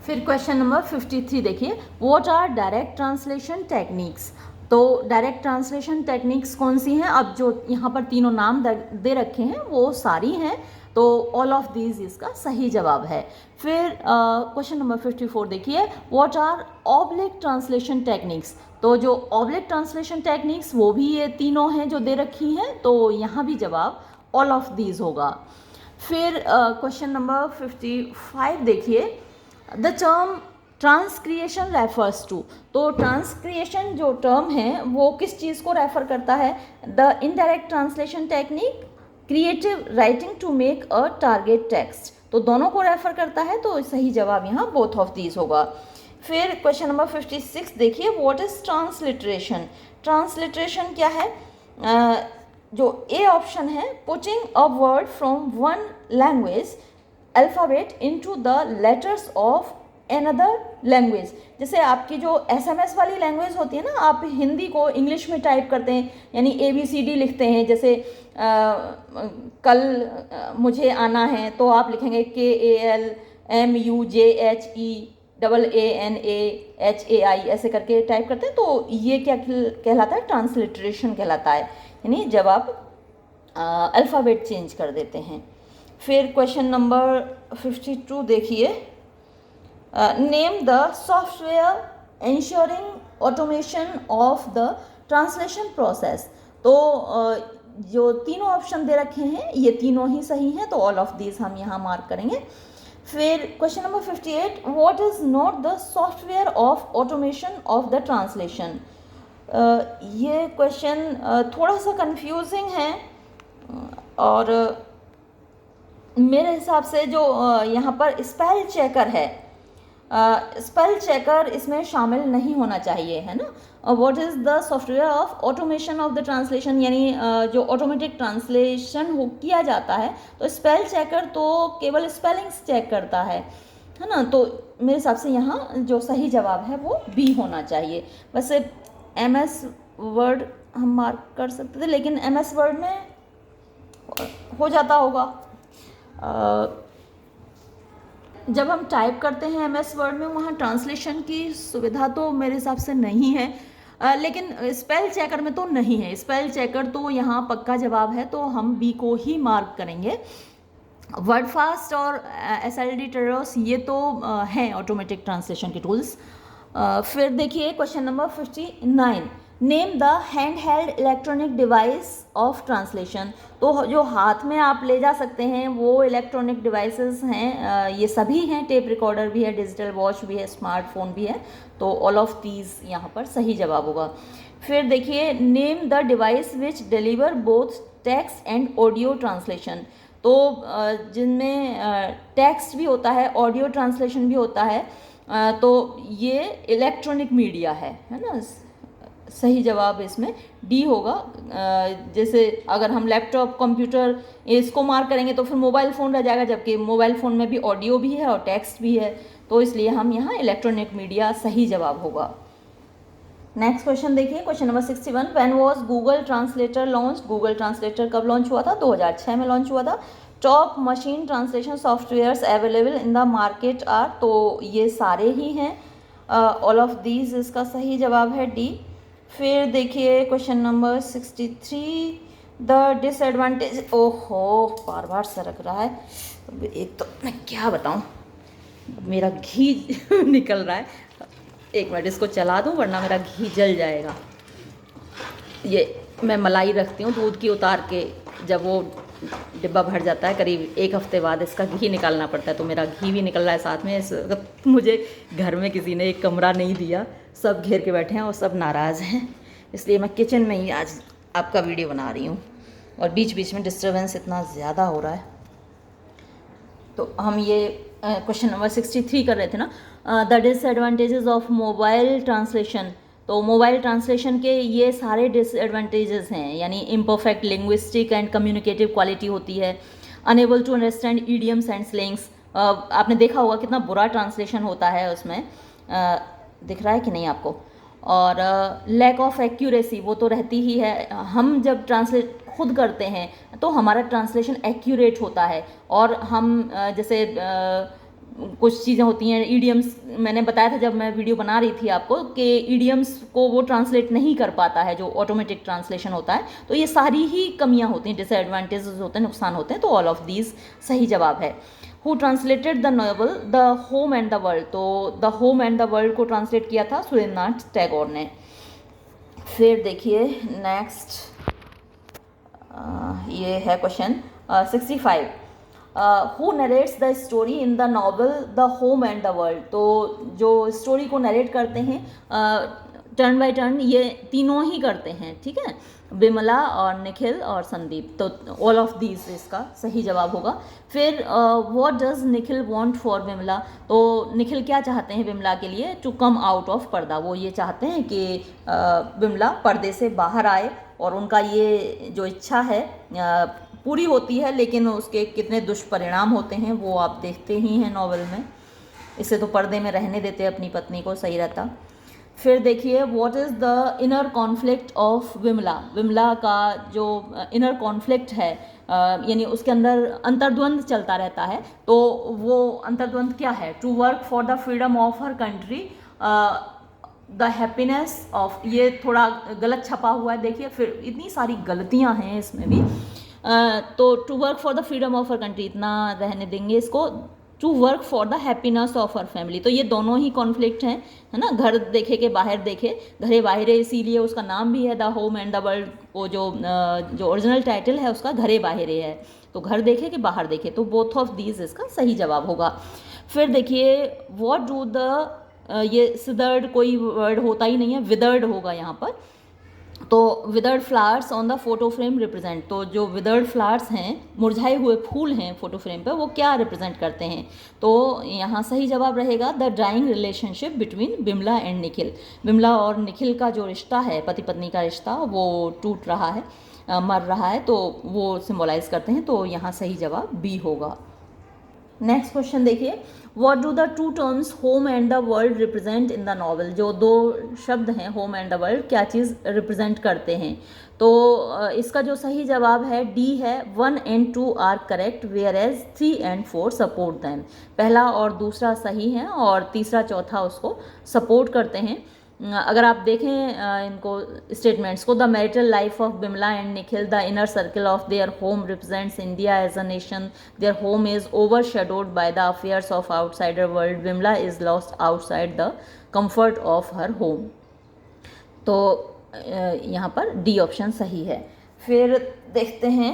फिर क्वेश्चन नंबर 53 देखिए, what are direct translation techniques. तो डायरेक्ट ट्रांसलेशन टेक्निक्स कौन सी हैं? अब जो यहाँ पर तीनों नाम दे रखे हैं वो सारी हैं, तो ऑल ऑफ दीज इसका सही जवाब है। फिर क्वेश्चन नंबर 54 देखिए, what are oblique translation techniques. तो जो ऑब्लिक ट्रांसलेशन टेक्निक्स वो भी ये तीनों हैं जो दे रखी हैं, तो यहाँ भी जवाब ऑल ऑफ दीज होगा। फिर क्वेश्चन नंबर 55 देखिए, द टर्म ट्रांसक्रिएशन रेफर्स टू। तो ट्रांसक्रिएशन जो टर्म है वो किस चीज़ को रेफर करता है? The indirect translation technique, creative writing to make a target text. तो दोनों को रेफर करता है, तो सही जवाब यहाँ बोथ ऑफ दीज होगा। फिर क्वेश्चन नंबर 56 देखिए, व्हाट इज ट्रांसलिटरेशन। ट्रांसलिटरेशन क्या है? जो ए ऑप्शन है, putting a word from one language alphabet into the letters of another language. जैसे आपकी जो SMS वाली लैंग्वेज होती है ना, आप हिंदी को इंग्लिश में टाइप करते हैं, यानी ABCD लिखते हैं। जैसे कल मुझे आना है, तो आप लिखेंगे KALMUJHEAANAHAI, ऐसे करके टाइप करते हैं। तो ये क्या कहलाता है? ट्रांसलिटरेशन कहलाता है, यानी जब आप अल्फ़ाबेट चेंज कर देते हैं। फिर क्वेश्चन नंबर 52 देखिए, name the software ensuring automation of the translation process. तो जो तीनों ऑप्शन दे रखे हैं ये तीनों ही सही हैं, तो ऑल ऑफ दीज हम यहाँ मार्क करेंगे। फिर question number 58, what is not the software of automation of the translation. ये क्वेश्चन थोड़ा सा कंफ्यूजिंग है और मेरे हिसाब से जो यहाँ पर स्पेल चेकर है, स्पेल चेकर इसमें शामिल नहीं होना चाहिए, है ना। What is the software of automation of the translation, यानी जो ऑटोमेटिक ट्रांसलेशन हो किया जाता है तो स्पेल चेकर तो केवल स्पेलिंग्स चेक करता है ना। तो मेरे हिसाब से यहाँ जो सही जवाब है वो बी होना चाहिए। वैसे MS वर्ड हम मार्क कर सकते थे, लेकिन MS वर्ड में हो जाता होगा। जब हम टाइप करते हैं MS वर्ड में, वहाँ ट्रांसलेशन की सुविधा तो मेरे हिसाब से नहीं है, लेकिन स्पेल चेकर में तो नहीं है। स्पेल चेकर तो यहाँ पक्का जवाब है, तो हम बी को ही मार्क करेंगे। वर्ड फास्ट और SLD टेरोस ये तो हैं ऑटोमेटिक ट्रांसलेशन के टूल्स। फिर देखिए question number 59, name the hand held electronic device of translation. तो जो हाथ में आप ले जा सकते हैं वो इलेक्ट्रॉनिक डिवाइसेस हैं, ये सभी हैं। टेप रिकॉर्डर भी है, डिजिटल वॉच भी है, स्मार्टफोन भी है। तो ऑल ऑफ दीज यहाँ पर सही जवाब होगा। फिर देखिए, name the device which deliver both text and audio translation. तो जिनमें टेक्स्ट भी होता है, ऑडियो ट्रांसलेशन भी होता है, तो ये इलेक्ट्रॉनिक मीडिया है ना। सही जवाब इसमें डी होगा। जैसे अगर हम लैपटॉप, कंप्यूटर इसको मार्क करेंगे तो फिर मोबाइल फ़ोन रह जाएगा, जबकि मोबाइल फ़ोन में भी ऑडियो भी है और टेक्स्ट भी है, तो इसलिए हम यहाँ इलेक्ट्रॉनिक मीडिया सही जवाब होगा। नेक्स्ट क्वेश्चन देखिए, question number 61, when was Google translator launch. Google translator कब लॉन्च हुआ था? 2006 में लॉन्च हुआ था। Top machine translation softwares available in the market are. तो ये सारे ही हैं, ऑल ऑफ दीज इसका सही जवाब है डी। फिर देखिए क्वेश्चन नंबर 63, द डिसएडवांटेज। ओहो, बार बार सरक रहा है। एक तो मैं क्या बताऊँ, मेरा घी निकल रहा है। एक मिनट इसको चला दूँ वरना मेरा घी जल जाएगा। ये मैं मलाई रखती हूँ दूध की उतार के, जब वो डिब्बा भर जाता है करीब एक हफ्ते बाद इसका घी निकालना पड़ता है, तो मेरा घी भी निकल रहा है साथ में। इस वक्त मुझे घर में किसी ने एक कमरा नहीं दिया, सब घेर के बैठे हैं और सब नाराज़ हैं, इसलिए मैं किचन में ही आज आपका वीडियो बना रही हूँ और बीच बीच में डिस्टर्बेंस इतना ज़्यादा हो रहा है। तो हम ये क्वेश्चन नंबर 63 कर रहे थे ना, the disadvantages of mobile translation. तो मोबाइल ट्रांसलेशन के ये सारे डिसएडवांटेजेस हैं, यानी imperfect linguistic and communicative quality होती है, unable to understand idioms and slangs. आपने देखा होगा कितना बुरा ट्रांसलेशन होता है उसमें, दिख रहा है कि नहीं आपको। और लैक ऑफ एक्यूरेसी वो तो रहती ही है। हम जब ट्रांसलेट खुद करते हैं तो हमारा ट्रांसलेशन एक्यूरेट होता है, और हम जैसे कुछ चीज़ें होती हैं ईडियम्स, मैंने बताया था जब मैं वीडियो बना रही थी आपको कि ईडियम्स को वो ट्रांसलेट नहीं कर पाता है जो ऑटोमेटिक ट्रांसलेशन होता है। तो ये सारी ही कमियां होती हैं, डिसएडवांटेजेस होते हैं, नुकसान होते हैं। तो ऑल ऑफ दीज सही जवाब है। Who translated the novel the home and the world. तो the home and the world को ट्रांसलेट किया था सुरेंद्रनाथ टैगोर ने। फिर देखिए नेक्स्ट ये है question 65, who narrates the story in the novel the home and the world. तो जो स्टोरी को नरेट करते हैं टर्न बाय टर्न, ये तीनों ही करते हैं, ठीक है, विमला और निखिल और संदीप। तो ऑल ऑफ दीज इसका सही जवाब होगा। फिर what does Nikhil want for Vimla. तो निखिल क्या चाहते हैं विमला के लिए? टू कम आउट ऑफ पर्दा। वो ये चाहते हैं कि विमला पर्दे से बाहर आए, और उनका ये जो इच्छा है पूरी होती है, लेकिन उसके कितने दुष्परिणाम होते हैं वो आप देखते ही हैं नॉवल में। इसे तो पर्दे में रहने देते अपनी पत्नी को, सही रहता। फिर देखिए what is the inner conflict of Vimla. Vimla का जो इनर कॉन्फ्लिक्ट है, यानी उसके अंदर अंतर्द्वंद चलता रहता है। तो वो अंतर्द्वंद क्या है? To work for the freedom of her country, the happiness of, ये थोड़ा गलत छपा हुआ है, देखिए फिर इतनी सारी गलतियां हैं इसमें भी। तो to work for the freedom of her country इतना रहने देंगे इसको। To work for the happiness of her family. तो ये दोनों ही कॉन्फ्लिक्ट हैं, है ना। घर देखे के बाहर देखे, घरे बाहरे, इसीलिए उसका नाम भी है the home and the world. वो जो ओरिजिनल टाइटल है उसका घरे बाहरे है। तो घर देखे कि बाहर देखे, तो बोथ ऑफ दीज इसका सही जवाब होगा। फिर देखिए व्हाट डू द ये सिदर्ड कोई वर्ड होता ही नहीं है, विदर्ड होगा यहाँ पर। तो withered flowers on the photo frame represent, तो जो विदर्ड फ्लावर्स हैं, मुरझाए हुए फूल हैं फोटो फ्रेम पर, वो क्या रिप्रेजेंट करते हैं? तो यहाँ सही जवाब रहेगा the drawing relationship between Bimla and Nikhil. Bimla और निखिल का जो रिश्ता है, पति पत्नी का रिश्ता, वो टूट रहा है, मर रहा है, तो वो सिम्बोलाइज करते हैं। तो यहाँ सही जवाब बी होगा। नेक्स्ट क्वेश्चन देखिए, what do the two terms home and the world represent in the novel. जो दो शब्द हैं होम एंड द वर्ल्ड, क्या चीज़ रिप्रेजेंट करते हैं? तो इसका जो सही जवाब है डी है, 1 and 2 are correct whereas 3 and 4 support them. पहला और दूसरा सही है और तीसरा चौथा उसको सपोर्ट करते हैं। अगर आप देखें इनको स्टेटमेंट्स को, the marital life of Bimla and Nikhil, the inner circle of their home represents India as a nation, their home is overshadowed by the affairs of outsider world, Bimla is lost outside the comfort of her home. तो यहाँ पर डी ऑप्शन सही है। फिर देखते हैं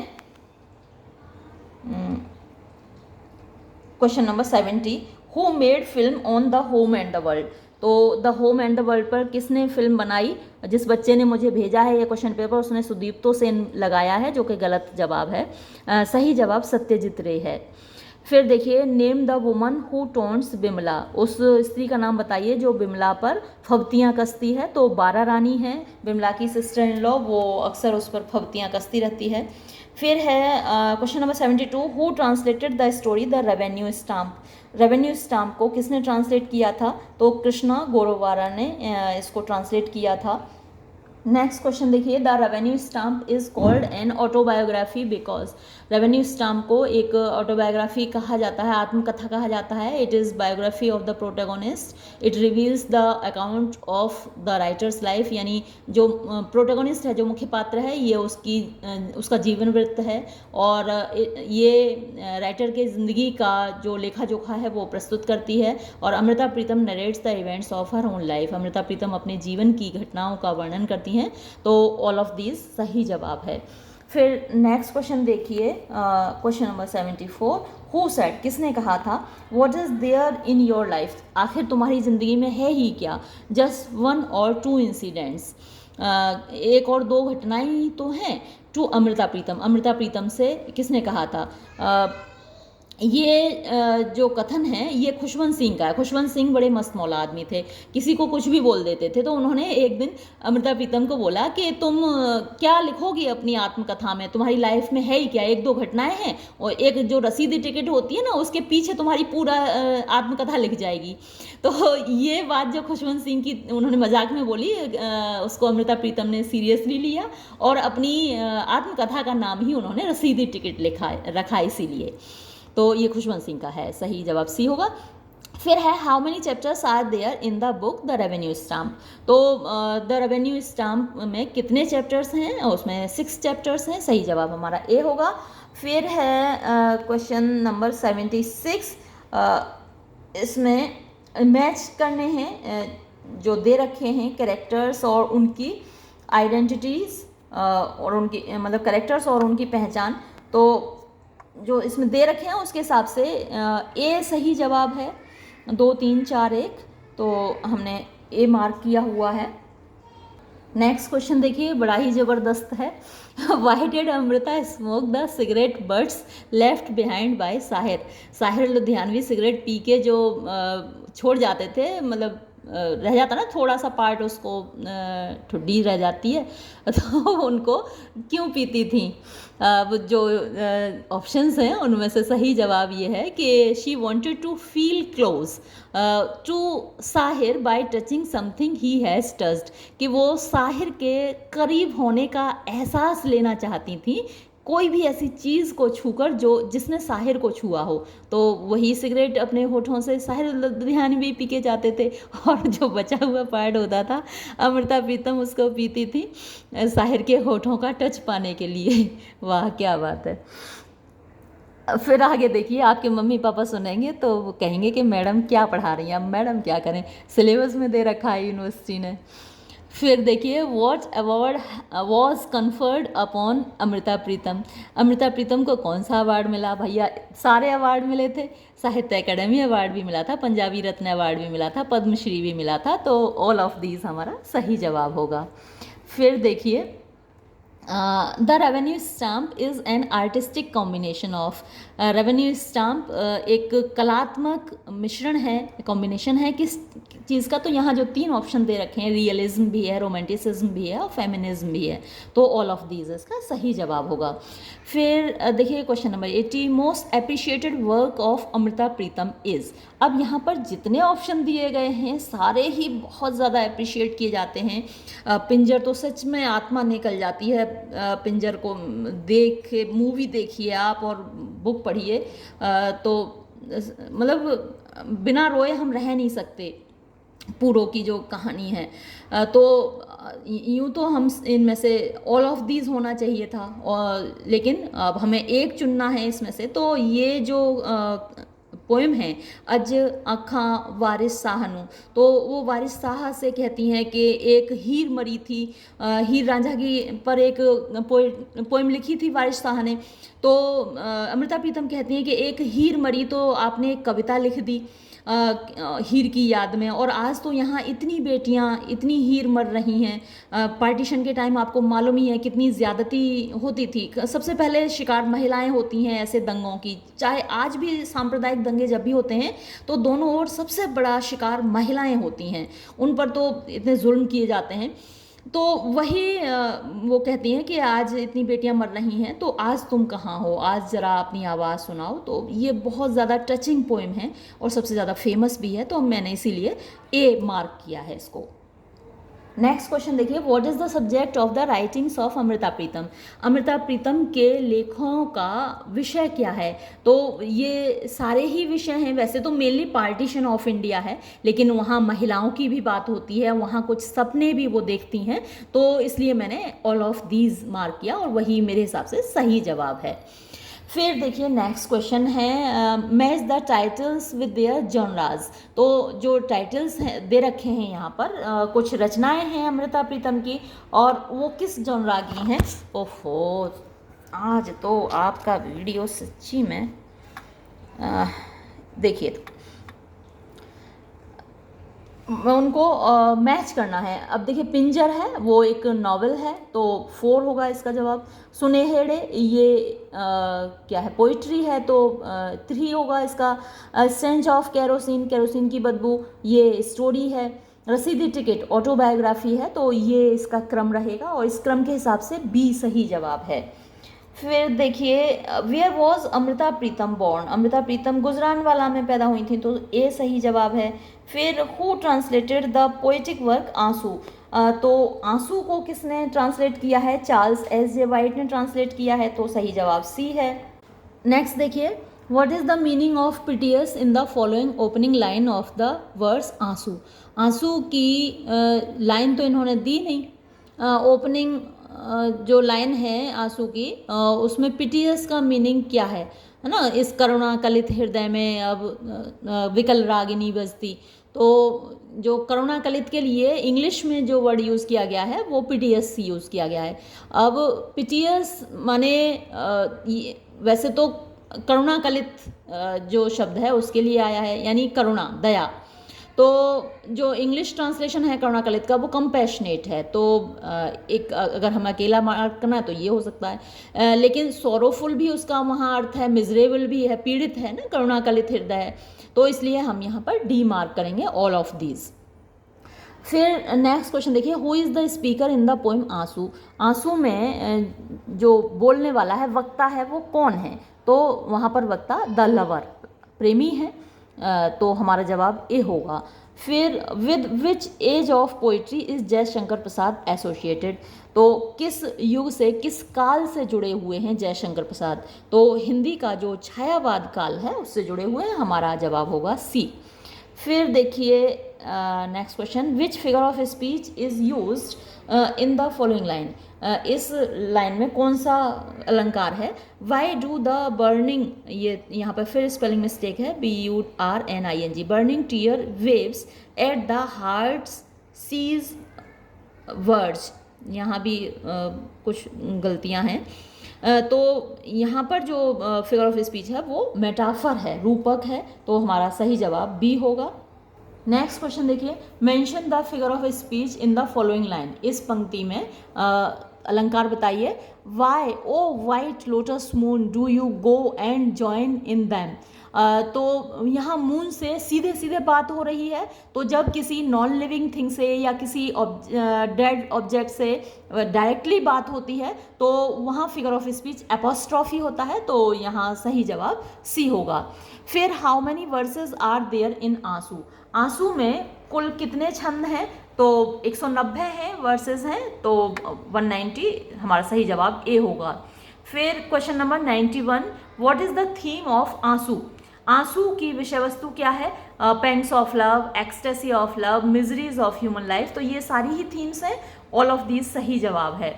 question number 70, who made film on the home and the world. तो the home and the world पर किसने फिल्म बनाई? जिस बच्चे ने मुझे भेजा है ये क्वेश्चन पेपर, उसने सुदीप्तो सेन लगाया है, जो कि गलत जवाब है। सही जवाब सत्यजीत रे है। फिर देखिए, name the woman who taunts Bimla. उस स्त्री का नाम बताइए जो बिमला पर फब्तियाँ कसती है। तो बारा रानी है बिमला की सिस्टर इन लॉ, वो अक्सर उस पर फब्तियाँ कसती रहती है। फिर है question number 72, who translated the story the Revenue stamp. Revenue stamp को किसने ट्रांसलेट किया था? तो कृष्णा गोरोवारा ने इसको ट्रांसलेट किया था। नेक्स्ट क्वेश्चन देखिए, the Revenue stamp is called an autobiography because. Revenue stamp को एक ऑटोबायोग्राफी कहा जाता है, आत्मकथा कहा जाता है। It is biography of the protagonist, it reveals the account of the writers life. यानी जो प्रोटोगोनिस्ट है, जो मुख्य पात्र है, ये उसका जीवन वृत्त है और ये राइटर के ज़िंदगी का जो लेखा जोखा है वो प्रस्तुत करती है। और Amrita Pritam narrates the events of her own life. Amrita Pritam अपने जीवन की घटनाओं का वर्णन करती हैं। तो ऑल ऑफ दीज सही जवाब है। फिर नेक्स्ट क्वेश्चन देखिए, क्वेश्चन नंबर 74, हु सेड, किसने कहा था, what is there in your life, आखिर तुम्हारी ज़िंदगी में है ही क्या, जस्ट 1 or 2 इंसिडेंट्स, एक और दो घटनाएं ही तो हैं। टू अमृता प्रीतम, अमृता प्रीतम से किसने कहा था? ये जो कथन है ये खुशवंत सिंह का है। खुशवंत सिंह बड़े मस्त मौला आदमी थे, किसी को कुछ भी बोल देते थे। तो उन्होंने एक दिन अमृता प्रीतम को बोला कि तुम क्या लिखोगी अपनी आत्मकथा में, तुम्हारी लाइफ में है ही क्या, एक दो घटनाएं हैं और एक जो रसीदी टिकट होती है ना, उसके पीछे तुम्हारी पूरा आत्मकथा लिख जाएगी। तो ये बात जो खुशवंत सिंह की उन्होंने मजाक में बोली, उसको अमृता प्रीतम ने सीरियसली लिया और अपनी आत्मकथा का नाम ही उन्होंने रसीदी टिकट रखा इसीलिए। तो ये खुशवंत सिंह का है, सही जवाब सी होगा। फिर है, how many chapters are there in the book the Revenue Stamp. तो द रेवेन्यू स्टाम्प में कितने चैप्टर्स हैं? उसमें 6 चैप्टर्स हैं, सही जवाब हमारा ए होगा। फिर है क्वेश्चन नंबर 76, इसमें मैच करने हैं जो दे रखे हैं कैरेक्टर्स और उनकी आइडेंटिटीज़ और उनकी मतलब कैरेक्टर्स और उनकी पहचान। तो जो इसमें दे रखे हैं उसके हिसाब से ए सही जवाब है, 2 3 4 1, तो हमने ए मार्क किया हुआ है। नेक्स्ट क्वेश्चन देखिए, बड़ा ही ज़बरदस्त है। Why did Amrita smoke the cigarette butts left behind by Sahir. Sahir Ludhianvi cigarette P के जो छोड़ जाते थे, मतलब रह जाता ना थोड़ा सा पार्ट, उसको ठुड्डी रह जाती है, तो उनको क्यों पीती थी? जो ऑप्शंस हैं उनमें से सही जवाब ये है कि she wanted to feel close to Sahir by touching something he has touched, कि वो साहिर के करीब होने का एहसास लेना चाहती थी, कोई भी ऐसी चीज़ को छूकर जिसने साहिर को छुआ हो। तो वही सिगरेट अपने होठों से साहिर लुधियानवी पी के जाते थे और जो बचा हुआ पार्ट होता था अमृता प्रीतम उसको पीती थी साहिर के होठों का टच पाने के लिए। वाह क्या बात है। फिर आगे देखिए, आपके मम्मी पापा सुनेंगे तो वो कहेंगे कि मैडम क्या पढ़ा रही हैं, अब मैडम क्या करें, सिलेबस में दे रखा है यूनिवर्सिटी ने। फिर देखिए what award was conferred upon Amrita Pritam. Amrita Pritam को कौन सा अवार्ड मिला भैया? सारे अवार्ड मिले थे। साहित्य अकेडमी अवार्ड भी मिला था, पंजाबी रत्न अवार्ड भी मिला था, पद्मश्री भी मिला था। तो ऑल ऑफ दीज हमारा सही जवाब होगा। फिर देखिए the Revenue stamp is an artistic combination of. Revenue stamp एक कलात्मक मिश्रण है, कॉम्बिनेशन है किस चीज़ का? तो यहाँ जो 3 ऑप्शन दे रखे हैं, रियलिज्म भी है, रोमांटिसिज्म भी है और फेमिनिज्म भी है। तो ऑल ऑफ दीज इसका सही जवाब होगा। फिर देखिए question number 80, most appreciated work of Amrita Pritam is. अब यहाँ पर जितने ऑप्शन दिए गए हैं सारे ही बहुत ज़्यादा अप्रिशिएट किए जाते हैं। पिंजर तो सच में आत्मा निकल जाती है। पिंजर को देख, मूवी देखिए आप और बुक पढ़िए तो मतलब बिना रोए हम रह नहीं सकते। पूरों की जो कहानी है तो यूँ तो हम इनमें से ऑल ऑफ दीज होना चाहिए था, और लेकिन अब हमें एक चुनना है इसमें से। तो ये जो पोएम है अज आखां वारिस साह नू, तो वो वारिस साह से कहती हैं कि एक हीर मरी थी, हीर रांझा की पर एक पोएम लिखी थी वारिस साह ने। तो अमृता प्रीतम कहती हैं कि एक हीर मरी तो आपने एक कविता लिख दी हीर की याद में, और आज तो यहाँ इतनी बेटियाँ, इतनी हीर मर रही हैं। पार्टीशन के टाइम आपको मालूम ही है कितनी ज़्यादती होती थी। सबसे पहले शिकार महिलाएं होती हैं ऐसे दंगों की। चाहे आज भी सांप्रदायिक दंगे जब भी होते हैं तो दोनों ओर सबसे बड़ा शिकार महिलाएं होती हैं, उन पर तो इतने जुल्म किए जाते हैं। तो वही वो कहती हैं कि आज इतनी बेटियां मर रही हैं तो आज तुम कहाँ हो, आज ज़रा अपनी आवाज़ सुनाओ। तो ये बहुत ज़्यादा टचिंग पोएम है और सबसे ज़्यादा फेमस भी है, तो मैंने इसीलिए ए मार्क किया है इसको। नेक्स्ट क्वेश्चन देखिए, what is the subject of the writings of Amrita Pritam. Amrita Pritam के लेखों का विषय क्या है? तो ये सारे ही विषय हैं। वैसे तो मेनली पार्टीशन ऑफ इंडिया है, लेकिन वहाँ महिलाओं की भी बात होती है, वहाँ कुछ सपने भी वो देखती हैं, तो इसलिए मैंने ऑल ऑफ दीज मार्क किया और वही मेरे हिसाब से सही जवाब है। फिर देखिए नेक्स्ट क्वेश्चन है, match the titles with their genres. तो जो टाइटल्स हैं दे रखे हैं यहाँ पर कुछ रचनाएं हैं अमृता प्रीतम की, और वो किस जॉनरा की हैं। ओहो, आज तो आपका वीडियो सच्ची में देखिए उनको मैच करना है। अब देखिए पिंजर है वो एक नॉवेल है, तो 4 होगा इसका जवाब। सुनेहेड़े ये क्या है, पोइट्री है, तो 3 होगा इसका। सेंच ऑफ कैरोसिन, कैरोसिन की बदबू, ये स्टोरी है। रसीदी टिकट ऑटोबायोग्राफी है, तो ये इसका क्रम रहेगा और इस क्रम के हिसाब से बी सही जवाब है। फिर देखिए where was Amrita Pritam born. Amrita Pritam Gujranwala में पैदा हुई थी, तो ए सही जवाब है। फिर who translated the poetic work Aansu. तो आंसू को किसने ट्रांसलेट किया है? चार्ल्स एस जे वाइट ने ट्रांसलेट किया है, तो सही जवाब सी है। नेक्स्ट देखिए, what is the meaning of piteous in the following opening line of the words Aansu. Aansu की लाइन तो इन्होंने दी नहीं। ओपनिंग जो लाइन है आंसू की उसमें पिटियस का मीनिंग क्या है ना? इस करुणा कलित हृदय में अब विकल रागिनी बजती। तो जो करुणा कलित के लिए इंग्लिश में जो वर्ड यूज़ किया गया है वो पिटियस यूज़ किया गया है। अब पिटियस माने वैसे तो करुणा कलित जो शब्द है उसके लिए आया है, यानी करुणा, दया। तो जो इंग्लिश ट्रांसलेशन है करुणा कलित का वो कंपैशनेट है। तो एक अगर हम अकेला मार्क करना है तो ये हो सकता है, लेकिन सोरोफुल भी उसका वहाँ अर्थ है, मिजरेबल भी है, पीड़ित है ना, करुणा कलित हृदय है, तो इसलिए हम यहाँ पर डी मार्क करेंगे ऑल ऑफ दीज। फिर नेक्स्ट क्वेश्चन देखिए, who is the speaker in the poem आंसू। आंसू में जो बोलने वाला है, वक्ता है, वो कौन है? तो वहाँ पर वक्ता द लवर, प्रेमी है, तो हमारा जवाब ए होगा। फिर with which age of poetry is Jaishankar Prasad associated. तो किस युग से, किस काल से जुड़े हुए हैं जयशंकर प्रसाद? तो हिंदी का जो छायावाद काल है उससे जुड़े हुए हैं, हमारा जवाब होगा सी। फिर देखिए next question, which figure of speech is used in the following line. इस लाइन में कौन सा अलंकार है? वाई डू द बर्निंग, ये यहाँ पर फिर स्पेलिंग मिस्टेक है, BURNING, burning tear waves at the heart's seas words, यहाँ भी कुछ गलतियाँ हैं। तो यहाँ पर जो फिगर ऑफ स्पीच है वो मेटाफर है, रूपक है, तो हमारा सही जवाब बी होगा। नेक्स्ट क्वेश्चन देखिए, mention the figure of speech in the following line. इस पंक्ति में अलंकार बताइए। Why O white lotus moon do you go and join in them. तो यहाँ मून से सीधे सीधे बात हो रही है, तो जब किसी नॉन लिविंग थिंग से या किसी डेड ऑब्जेक्ट से डायरेक्टली बात होती है तो वहाँ फिगर ऑफ स्पीच एपोस्ट्रॉफी होता है, तो यहाँ सही जवाब सी होगा। फिर how many verses are there in Aansu. Aansu में कुल कितने छंद हैं, तो 190 हैं वर्सेस हैं, तो 190 हमारा सही जवाब ए होगा। फिर question number 91, what is the theme of आंसू। आंसू की विषय वस्तु क्या है? Paints of love, ecstasy of love, miseries of human life, तो ये सारी ही थीम्स हैं, ऑल ऑफ दीज सही जवाब है।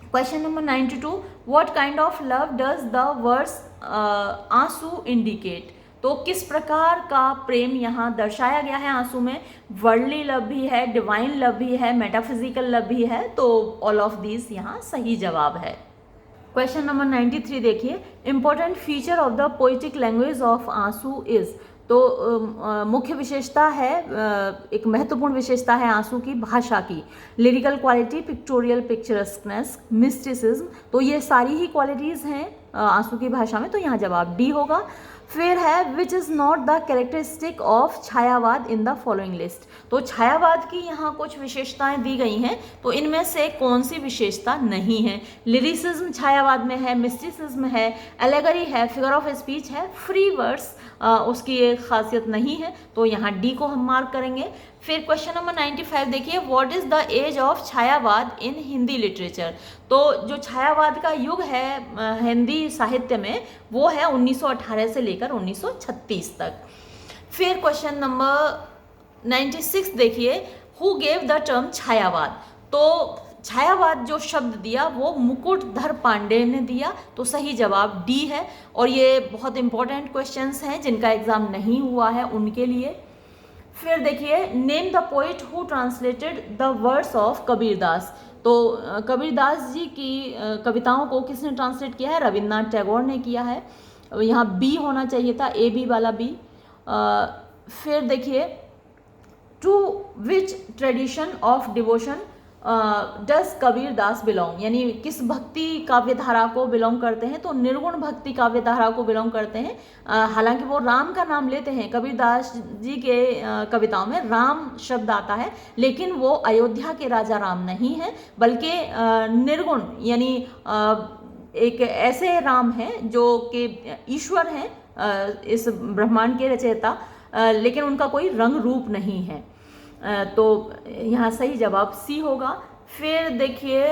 Question number 92, what kind of love does the words आंसू इंडिकेट। तो किस प्रकार का प्रेम यहाँ दर्शाया गया है आंसू में? वर्ल्डली लव भी है, डिवाइन लव भी है, मेटाफिजिकल लव भी है, तो ऑल ऑफ दीज यहाँ सही जवाब है। क्वेश्चन नंबर 93 देखिए, important feature of the poetic language of आंसू इज। तो मुख्य विशेषता है, एक महत्वपूर्ण विशेषता है आंसू की भाषा की। लिरिकल क्वालिटी, पिक्टोरियल पिक्चरस्कनेस, मिस्टिसिज्म, तो ये सारी ही क्वालिटीज़ हैं आंसू की भाषा में, तो यहाँ जवाब डी होगा। फिर है which is not the characteristic of Chhayavad in the following list. तो छायावाद की यहाँ कुछ विशेषताएं दी गई हैं, तो इनमें से कौन सी विशेषता नहीं है? लिरिसिज्म छायावाद में है, मिस्टिसिज्म है, एलेगरी है, फिगर ऑफ स्पीच है, फ्री वर्ड्स उसकी एक खासियत नहीं है, तो यहाँ डी को हम मार्क करेंगे। फिर क्वेश्चन नंबर 95 देखिए, what is the age of Chhayavad in Hindi literature. तो जो छायावाद का युग है हिंदी साहित्य में, वो है 1918 से लेकर 1936 तक। फिर क्वेश्चन नंबर 96 देखिए, हु गेव द टर्म छायावाद। तो छायावाद जो शब्द दिया वो मुकुटधर पांडे ने दिया, तो सही जवाब डी है। और ये बहुत इंपॉर्टेंट क्वेश्चंस हैं जिनका एग्जाम नहीं हुआ है उनके लिए। फिर देखिए, name the poet who translated the words of Kabirdas. तो कबीरदास जी की कविताओं को किसने ट्रांसलेट किया है? रविन्द्रनाथ टैगोर ने किया है। यहाँ बी होना चाहिए था, ए बी वाला बी। फिर देखिए, to which tradition of devotion does Kabirdas belong, यानी किस भक्ति काव्य धारा को बिलोंग करते हैं? तो निर्गुण भक्ति काव्य धारा को बिलोंग करते हैं। हालांकि वो राम का नाम लेते हैं, कबीरदास जी के कविताओं में राम शब्द आता है, लेकिन वो अयोध्या के राजा राम नहीं है, बल्कि निर्गुण यानी एक ऐसे राम हैं जो कि ईश्वर हैं, इस ब्रह्मांड के रचयिता, लेकिन उनका कोई रंग रूप नहीं है, तो यहाँ सही जवाब सी होगा। फिर देखिए,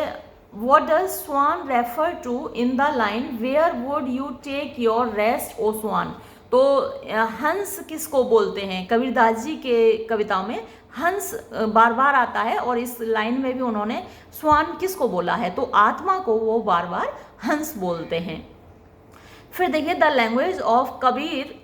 what does swan refer to in the line where would you take your rest o swan. तो हंस किसको बोलते हैं? कबीरदास जी के कविताओं में हंस बार बार आता है, और इस लाइन में भी उन्होंने स्वान किसको बोला है? तो आत्मा को वो बार बार हंस बोलते हैं। फिर देखिए, the language of Kabir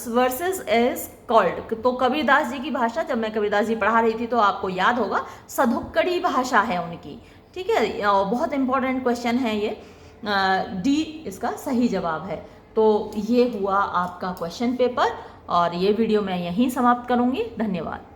versus is called. तो कबीरदास जी की भाषा, जब मैं कबीरदास जी पढ़ा रही थी तो आपको याद होगा, सधुक्कड़ी भाषा है उनकी, ठीक है। बहुत इंपॉर्टेंट क्वेश्चन है ये, डी इसका सही जवाब है। तो ये हुआ आपका क्वेश्चन पेपर, और ये वीडियो मैं यहीं समाप्त करूँगी। धन्यवाद।